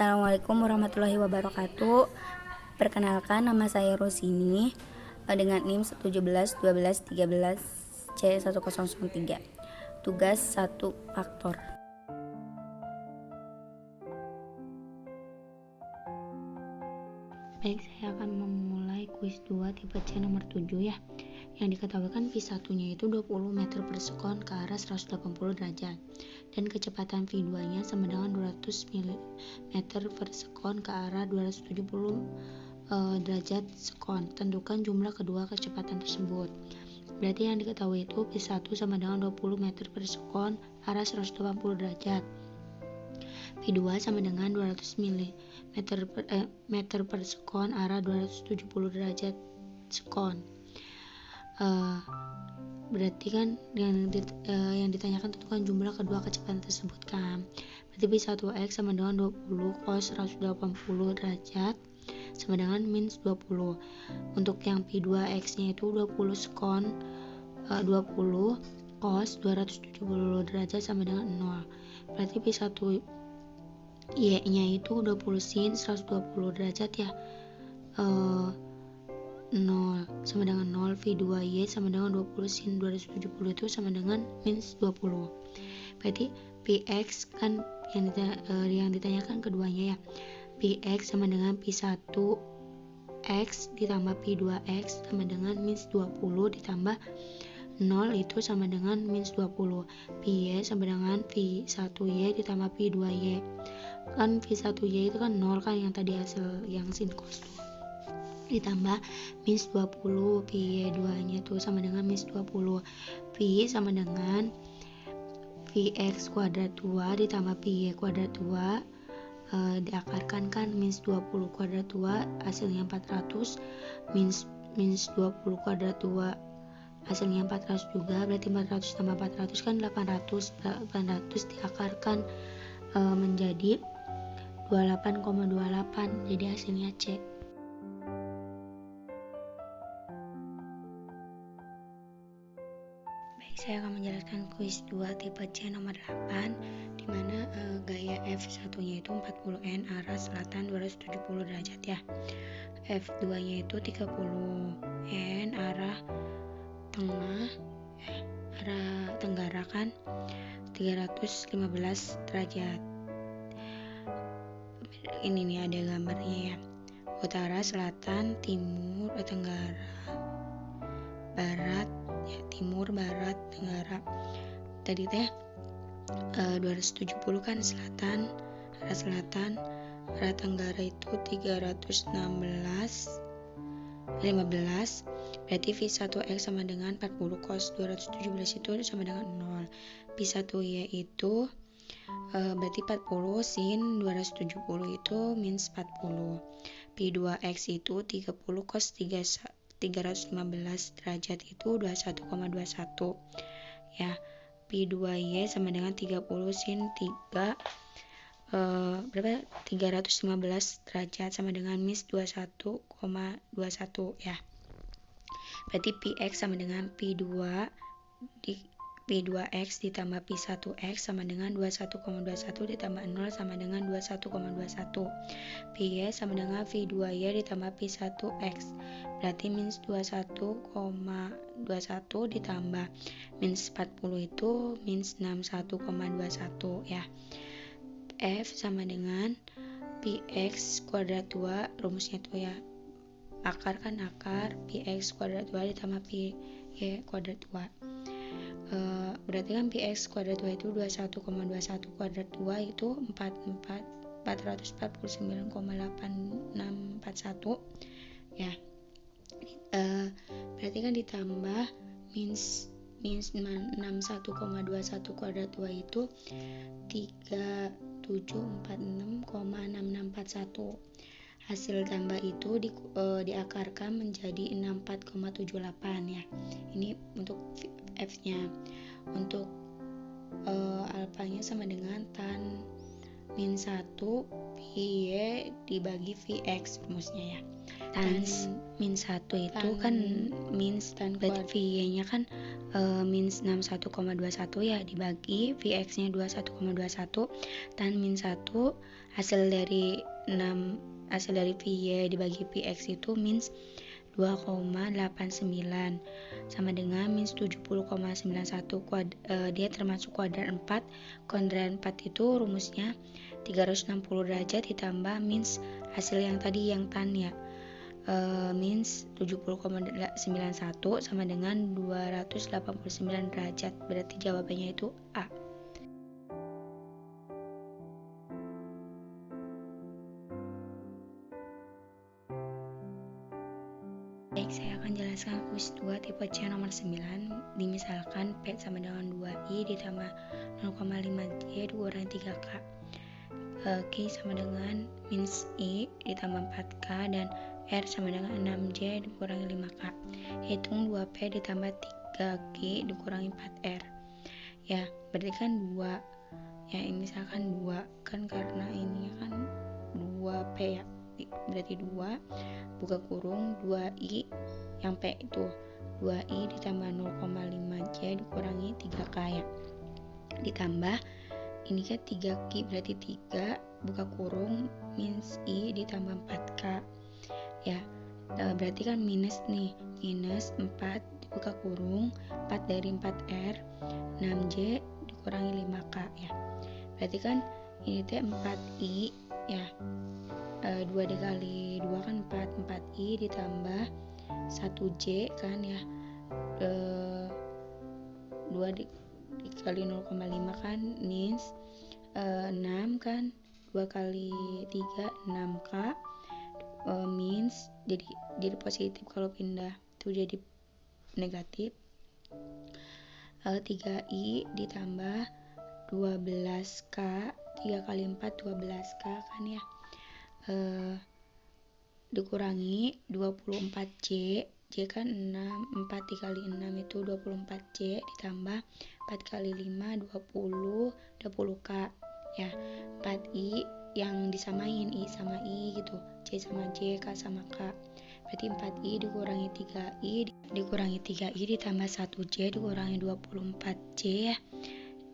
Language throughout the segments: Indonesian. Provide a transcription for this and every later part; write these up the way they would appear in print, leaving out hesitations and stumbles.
Assalamualaikum warahmatullahi wabarakatuh. Perkenalkan, nama saya Rosini dengan NIM 171213 C1003. Tugas 1 faktor. Baik, saya akan memulai kuis 2 tipe C nomor 7 ya. Yang diketahui kan V1-nya itu 20 meter per sekon ke arah 180 derajat. Dan kecepatan V2-nya sama dengan 200 meter per sekon ke arah 270 derajat sekon. Tentukan jumlah kedua kecepatan tersebut. Berarti yang diketahui itu V1 sama dengan 20 meter per sekon arah 180 derajat. V2 sama dengan 200 meter per sekon arah 270 derajat sekon. Berarti kan yang ditanyakan tentukan jumlah kedua kecepatan tersebut kan. Berarti V1x sama dengan 20 cos 180 derajat sama dengan minus 20. Untuk yang V2x nya itu 20 sekon 20 cos 270 derajat sama dengan 0. Berarti V1 Y nya itu 20 sin 120 derajat ya. 0 sama dengan 0. V2Y sama dengan 20 sin 270 itu sama dengan minus 20. Berarti Px kan yang ditanyakan keduanya ya. Px sama dengan P1x ditambah P2x sama dengan minus 20 ditambah 0 itu sama dengan minus 20. Py sama dengan V1y ditambah P2y. Kan V1y itu kan 0 kan yang tadi hasil yang sin cos ditambah minus 20. Py2 nya itu sama dengan minus 20. P sama dengan Vx kuadrat 2 ditambah Py kuadrat 2 diakarkan kan minus 20 kuadrat 2 hasilnya 400 minus 20 kuadrat 2 hasilnya 400 juga. Berarti 400 tambah 400 kan 800 diakarkan menjadi 28,28 jadi hasilnya C. Baik, saya akan menjelaskan kuis 2 tipe C nomor 8 dimana gaya F1 nya itu 40N arah selatan 270 derajat ya. F2 nya itu 30N arah tenggara kan 315 derajat. Ini nih ada gambarnya ya. Utara, selatan, timur, tenggara, barat ya, timur, barat, tenggara. Tadi teh 270 kan selatan, arah selatan, arah tenggara itu 315. Berarti V1x sama dengan 40 cos 217 itu sama dengan 0. V1y itu berarti 40 sin 270 itu minus 40. P2x itu 30 cos 315 derajat itu 21,21 ya. P2y sama dengan 30 sin 315 derajat sama dengan minus 21,21 ya. Berarti Px sama dengan P2x ditambah P1x sama dengan 21,21 ditambah 0 sama dengan 21,21. Py sama dengan V2y ditambah P1x. Berarti minus 21,21 ditambah minus 40 itu minus 61,21 ya. F sama dengan Px kuadrat 2, rumusnya itu ya akar Px kuadrat 2 ditambah Py kuadrat 2. Berarti kan Px kuadrat 2 itu 21,21 kuadrat 2 itu 449,8641 ya. Berarti kan ditambah minus 61,21 kuadrat 2 itu 3746,6641. Hasil tambah itu diakarkan menjadi 64,78 ya. Ini untuk F-nya. Untuk alfanya sama dengan tan min 1 VY dibagi VX rumusnya ya. Tan min 1 itu kan means berarti VY nya kan means 61,21 ya, dibagi VX nya 21,21, tan min 1 hasil dari VY dibagi VX itu means 2,89 sama dengan minus 70,91. Dia termasuk kuadran 4. Kuadran 4 itu rumusnya 360 derajat ditambah minus hasil yang tadi yang tan ya, minus 70,91 sama dengan 289 derajat. Berarti jawabannya itu A. Baik, saya akan jelaskan kuis 2 tipe C nomor 9. Dimisalkan P sama dengan 2I ditambah 0,5J dikurangi 3K. Q sama dengan minus I ditambah 4K dan R sama dengan 6J dikurangi 5K. Hitung 2P ditambah 3Q dikurangi 4R. Ya, berarti kan 2. Ya, ini misalkan 2 kan karena ini kan 2P ya. Berarti 2 buka kurung 2I yang P itu 2I ditambah 0,5J dikurangi 3K ya, ditambah ini kan 3Q berarti 3 buka kurung minus I ditambah 4K ya. Berarti kan minus nih, minus 4 buka kurung 4 dari 4R 6J dikurangi 5K ya. Berarti kan ini teh 4I ya, 2 dikali 2 kan 4I ditambah 1J kan ya, 2 dikali 0,5 kan means 6 kan, 2 kali 3 6K, means jadi positif kalau pindah itu jadi negatif. 3I ditambah 12K, 3 kali 4 12K kan ya, dikurangi 24J, J kan 6, 4 dikali 6 itu 24J ditambah 4 kali 5 20 20K ya. 4I yang disamain I sama I gitu, J sama J, K sama K. Berarti 4I dikurangi 3I ditambah 1J dikurangi 24J ya,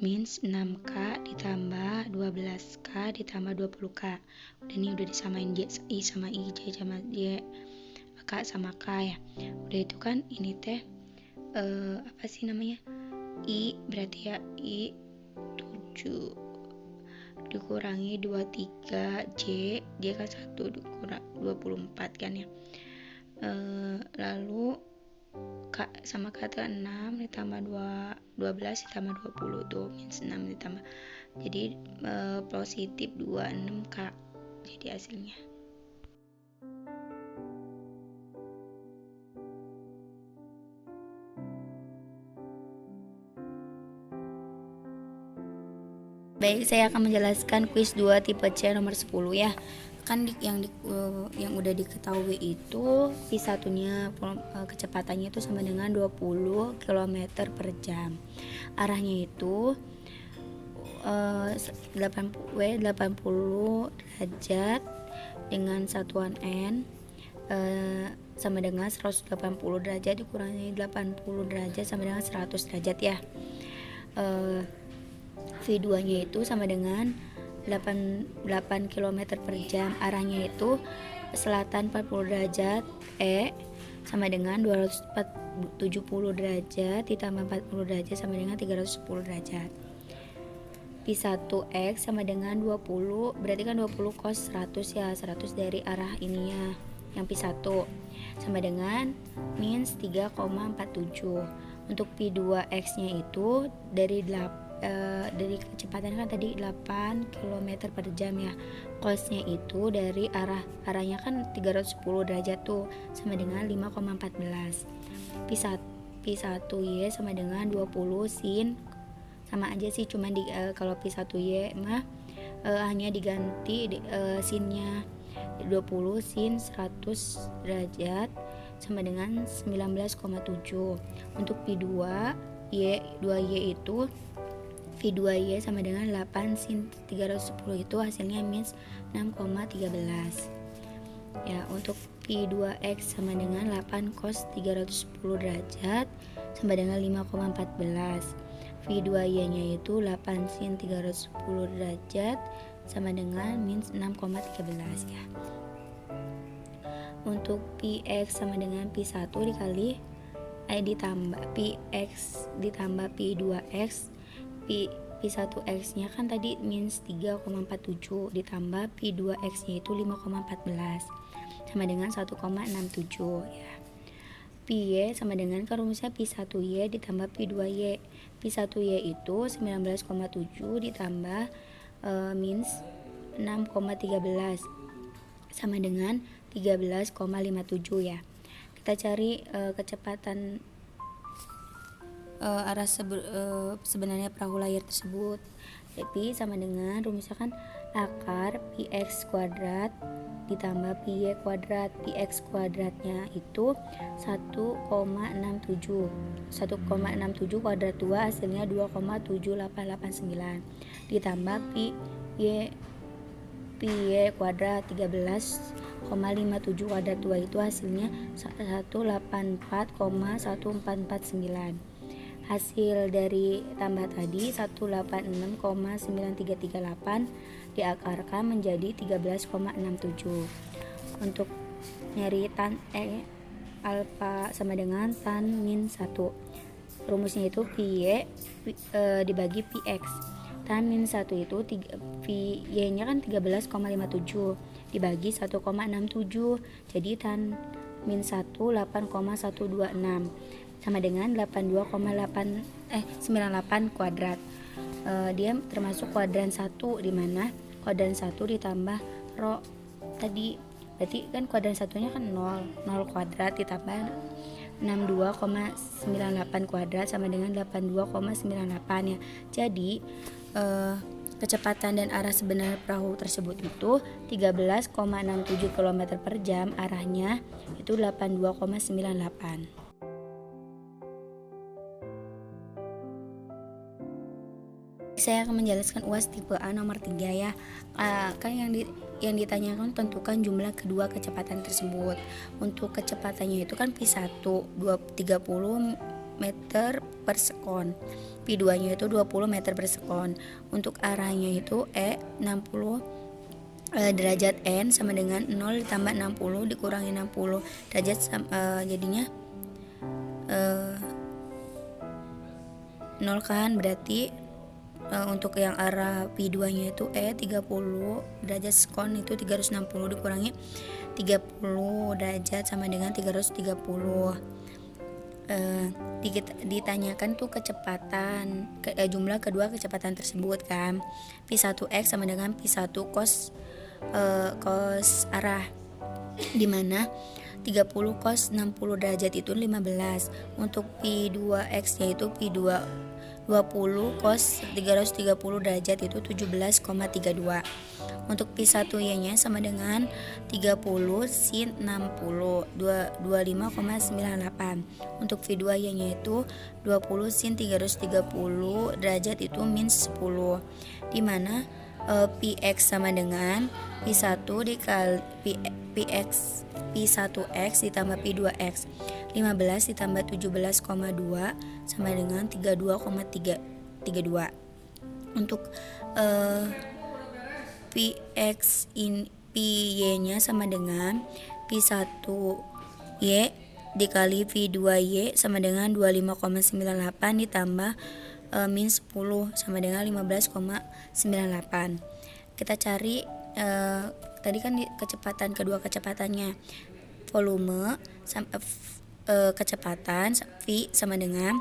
means 6K ditambah 12K ditambah 20K. Dan ini udah disamain I sama I, J sama J, K sama K ya. Udah itu kan ini teh apa sih namanya, I berarti ya I 7 dikurangi 23J, J kan 1 dikurang 24 kan ya. Lalu K sama K itu 6 ditambah 12 ditambah 20 tuh minus 6 ditambah, jadi positif 26K jadi hasilnya. Baik, saya akan menjelaskan kuis 2 tipe C nomor 10 ya. Kan yang udah diketahui itu P1 nya kecepatannya itu sama dengan 20 km per jam. Arahnya itu 80 derajat dengan satuan N sama dengan 180 derajat dikurangi 80 derajat sama dengan 100 derajat ya. V2 nya itu sama dengan 8 km per jam. Arahnya itu selatan 40 derajat, E sama dengan 270 derajat ditambah 40 derajat sama dengan 310 derajat. P1X sama dengan 20, berarti kan 20 cos 100 ya, 100 dari arah ininya yang P1 sama dengan minus 3,47. Untuk P2X nya itu dari kecepatan kan tadi 8 km per jam ya, cosnya itu dari arahnya kan 310 derajat tuh sama dengan 5,14. P1Y sama dengan 20 sin, sama aja sih, cuman kalau P1Y mah hanya diganti sinnya 20 sin 100 derajat sama dengan 19,7. Untuk P2Y itu V2Y sama dengan 8 sin 310 itu hasilnya minus 6,13. Ya, untuk Pi2X sama dengan 8 cos 310 derajat sama dengan 5,14. Pi2Y nya itu 8 sin 310 derajat sama dengan minus 6,13 ya. Untuk Px sama dengan Pi1 dikali ditambah Px ditambah Pi2X. Pi1x nya kan tadi minus 3,47 ditambah Pi2x nya itu 5,14 sama dengan 1,67 ya. Pi Y sama dengan kan rumusnya Pi1Y ditambah Pi2Y. Pi1Y itu 19,7 ditambah minus 6,13 sama dengan 13,57 ya. Kita cari kecepatan arah sebenarnya perahu layar tersebut. Pi sama dengan rumusnya kan akar Px kuadrat ditambah Py kuadrat. Px kuadratnya itu 1,67 kuadrat 2 hasilnya 2,7889 ditambah Py kuadrat 13,57 kuadrat 2 itu hasilnya 184,1449. Hasil dari tambah tadi 186,9338 diakarkan menjadi 13,67. Untuk nyari tan alfa sama dengan tan min 1. Rumusnya itu Py dibagi Px. Tan min 1 itu Py nya kan 13,57 dibagi 1,67. Jadi tan min 1 8,126 sama dengan 98 kuadrat. Dia termasuk kuadran 1 di mana kuadran 1 ditambah rho tadi. Berarti kan kuadran 1-nya kan 0 kuadrat ditambah 62,98 kuadrat sama dengan 82,98 ya. Jadi kecepatan dan arah sebenar perahu tersebut itu 13,67 km per jam, arahnya itu 82,98. Saya akan menjelaskan UAS tipe A nomor 3 ya. Kan yang ditanyakan tentukan jumlah kedua kecepatan tersebut. Untuk kecepatannya itu kan Pi1 30 meter per sekon, Pi2 nya itu 20 meter per sekon. Untuk arahnya itu 60 derajat N sama dengan 0 ditambah 60 dikurangi 60 derajat jadinya 0 kan, berarti untuk yang arah Pi2 nya itu 30 derajat sekon itu 360 dikurangi 30 derajat sama dengan 330. Ditanyakan tuh kecepatan jumlah kedua kecepatan tersebut kan. Pi1x sama dengan Pi1 cos arah, dimana 30 cos 60 derajat itu 15. Untuk Pi2x yaitu Pi2 20 cos 330 derajat itu 17,32. Untuk Pi1y nya sama dengan 30 sin 60 25,98. Untuk Pi2y nya itu 20 sin 330 derajat itu min 10, dimana Px sama dengan Pi1 dikali Pi1x ditambah Pi2x. 15 ditambah 17,2 sama dengan 32,32. Untuk Py nya sama dengan Pi1y dikali Pi2y sama dengan 25,98 ditambah min 10 sama dengan 15,98. Kita cari tadi kan kecepatan, kedua kecepatannya, volume kecepatan V sama dengan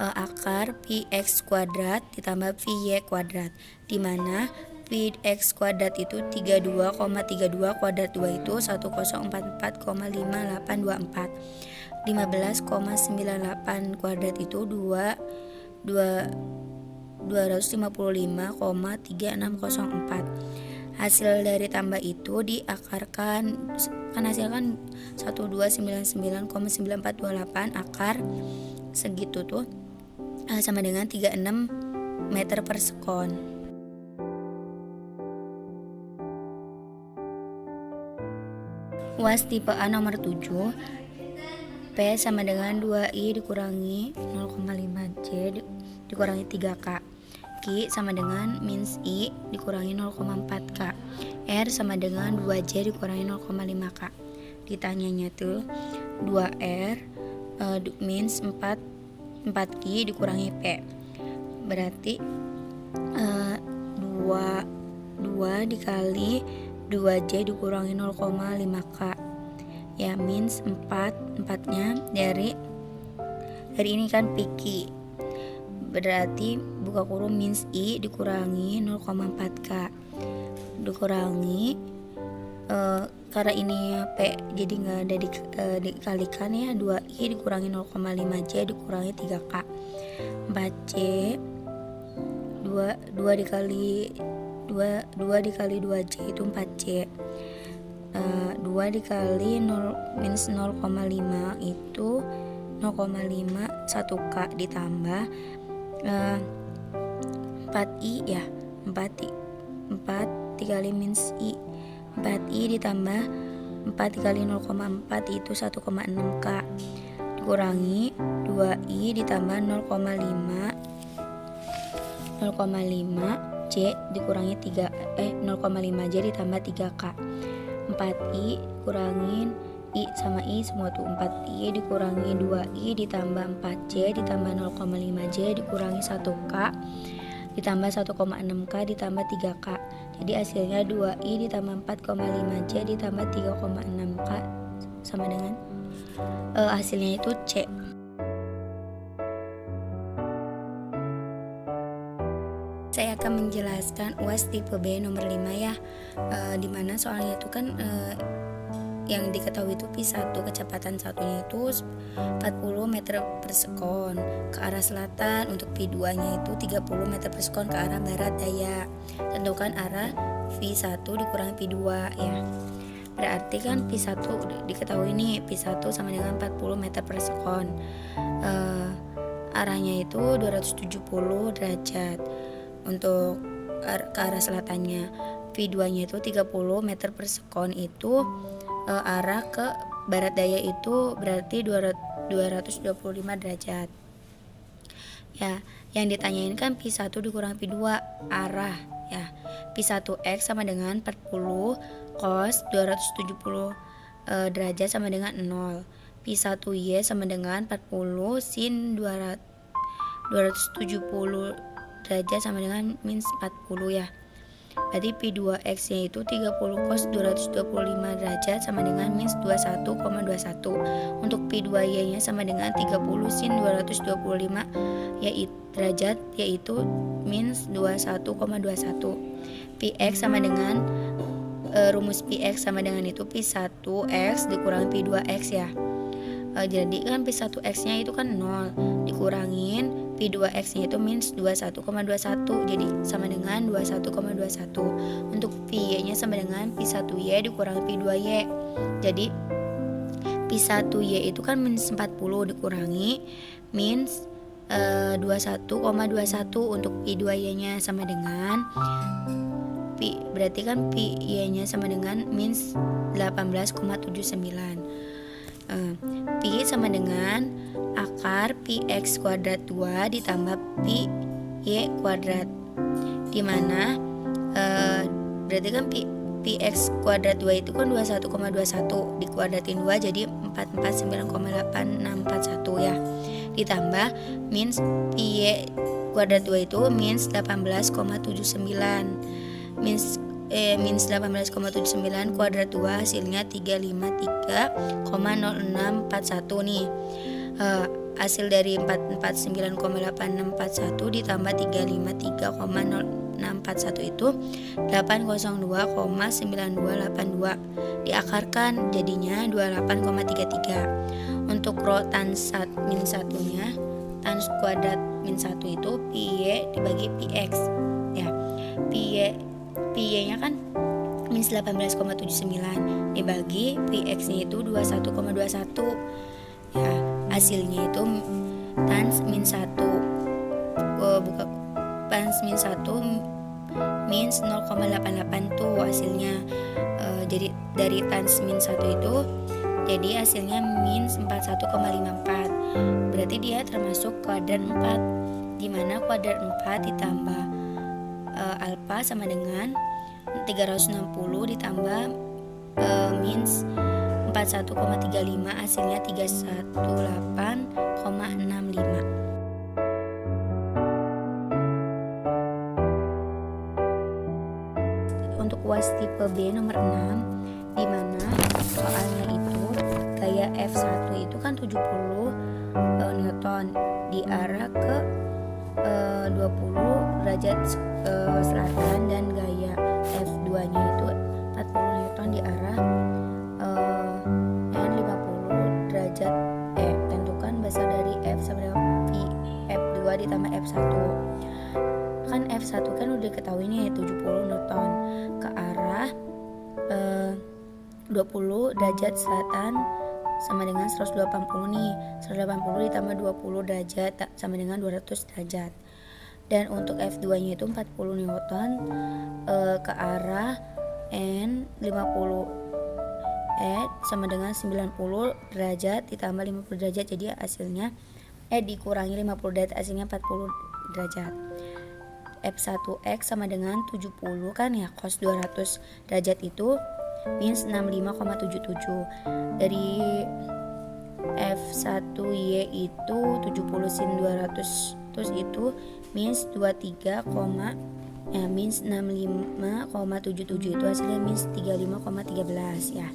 akar Px kuadrat ditambah Py kuadrat, dimana Px kuadrat itu 32,32 kuadrat 2 itu 1044,5824. 15,98 kuadrat itu 255,3604. Hasil dari tambah itu diakarkan, kan hasil kan 1299,9428 akar segitu tuh sama dengan 36 meter per sekon. UAS tipe A nomor 7, P sama dengan 2I dikurangi 0,5J dikurangi 3K. Q sama dengan minus I dikurangi 0,4K. R sama dengan 2J dikurangi 0,5K. Ditanyanya tuh 2R minus 4Q dikurangi P. Berarti 2 dikali 2J dikurangi 0,5K. Ya, minus 4-nya dari ini kan PQ. Berarti buka kurung minus I dikurangi 0,4K dikurangi karena ini P jadi nggak ada dikalikan ya, 2I dikurangi 0,5J dikurangi 3K. 4C 2 dikali 2J itu 4C. 2 dikali 0 minus 0,5 itu 0,5 1K ditambah 4I ya, 4 dikali minus I 4I ditambah 4 dikali 0,4 itu 1,6K dikurangi 2I ditambah 0,5J dikurangi 0,5J ditambah 3K. 4I kurangin I sama I semua tuh 4I dikurangi 2I ditambah 4J ditambah 0,5J dikurangi 1K ditambah 1,6K ditambah 3K. Jadi hasilnya 2I ditambah 4,5J ditambah 3,6K sama dengan hasilnya itu C. Saya akan menjelaskan UAS tipe B nomor 5 ya, dimana soalnya itu kan yang diketahui itu P1 kecepatan satunya itu 40 meter per sekon ke arah selatan, untuk P2 nya itu 30 meter per sekon ke arah barat daya. Tentukan arah V1 dikurangi P2 ya. Berarti kan P1 diketahui nih, P1 sama dengan 40 meter per sekon, arahnya itu 270 derajat untuk ke arah selatannya. V2 nya itu 30 meter per sekon itu arah ke barat daya itu berarti 225 derajat ya. Yang ditanyain kan P1 dikurangi P2 arah ya. P1X sama dengan 40 cos 270 derajat sama dengan 0. P1Y sama dengan 40 sin 270 derajat sama dengan minus 40 ya. Berarti P2X nya itu 30 cos 225 derajat sama dengan minus 21,21. Untuk P2Y nya sama dengan 30 sin 225 derajat yaitu minus 21,21. Px sama dengan rumus Px sama dengan itu P1X dikurangi P2X ya. Jadi kan P1X nya itu kan 0 dikurangin P2X nya itu minus 21,21, jadi sama dengan 21,21. Untuk P nya sama dengan P1Y dikurangi P2Y, jadi P1Y itu kan minus 40 dikurangi minus 21,21. Untuk P2Y nya sama dengan berarti kan P nya sama dengan minus 18,79. Pi sama dengan akar Px kuadrat 2 ditambah Pi Y kuadrat, dimana berarti kan Px kuadrat 2 itu kan 21,21 dikuadratin 2 jadi 449,8641 ya, ditambah minus Pi Y kuadrat 2 itu minus 18,79 minus 18,79 kuadrat 2 hasilnya 353,0641 nih. Hasil dari 449,8641 ditambah 353,0641 itu 802,9282 diakarkan jadinya 28,33. Untuk rho tan min 1-nya tan kuadrat min 1 itu Pi Y dibagi Px ya. Pi Y nya kan minus 18,79 dibagi Px nya itu 21,21 ya, hasilnya itu tan min 1 buka tan min 1 minus 0,88 tuh hasilnya. jadi dari times min 1 itu jadi hasilnya min 41,54. Berarti dia termasuk kuadran 4, dimana kuadran 4 ditambah alfa sama dengan 360 ditambah min 41,35, hasilnya 318,65. Untuk UAS tipe B nomor 6, di mana soalnya itu gaya F1 itu kan 70 Newton diarah ke 20 derajat selatan, dan gaya F2 nya itu 40 Newton diarah 50 derajat. Tentukan besar dari F sama dengan V F2 ditambah F1. Kan F1 kan udah diketahui nih 70 Newton ke arah 20 derajat selatan sama dengan 180 nih. 180 ditambah 20 derajat sama dengan 200 derajat. Dan untuk F2 nya itu 40 Newton ke arah N 50 sama dengan 90 derajat ditambah 50 derajat, jadi hasilnya dikurangi 50 derajat, hasilnya 40 derajat. F1X sama dengan 70 kan ya, cos 200 derajat itu minus 65,77. Dari F1Y itu 70 sin 200 terus itu minus 23, minus 65,77, itu hasilnya minus 35,13 ya.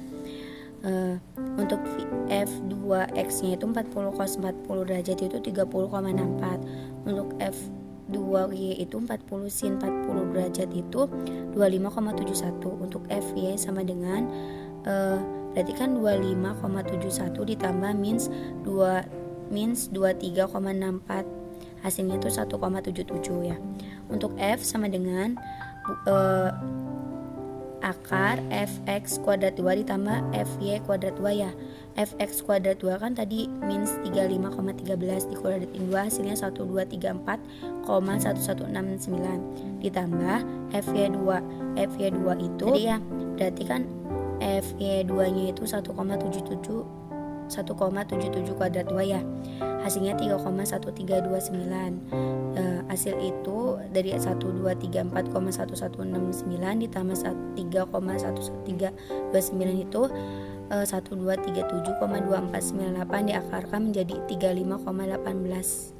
Untuk F2X nya itu 40 cos 40 derajat itu 30,64. Untuk F2Y itu 40 sin 40 derajat itu 25,71. Untuk FY sama dengan berarti kan 25,71 ditambah minus 23,64, hasilnya itu 1,77 ya. Untuk F sama dengan akar fx kuadrat 2 ditambah fy kuadrat 2 ya. Fx kuadrat 2 kan tadi minus 35,13 dikuadratin 2, hasilnya 1234,1169 ditambah fy2. Fy2 itu tadi ya, berarti kan fy2 nya itu 1,77 kuadrat 2 ya, hasilnya 3,1329. Hasil itu dari 1234,1169 ditambah 3,1329 itu 1237,2498 diakarkan menjadi 35,18.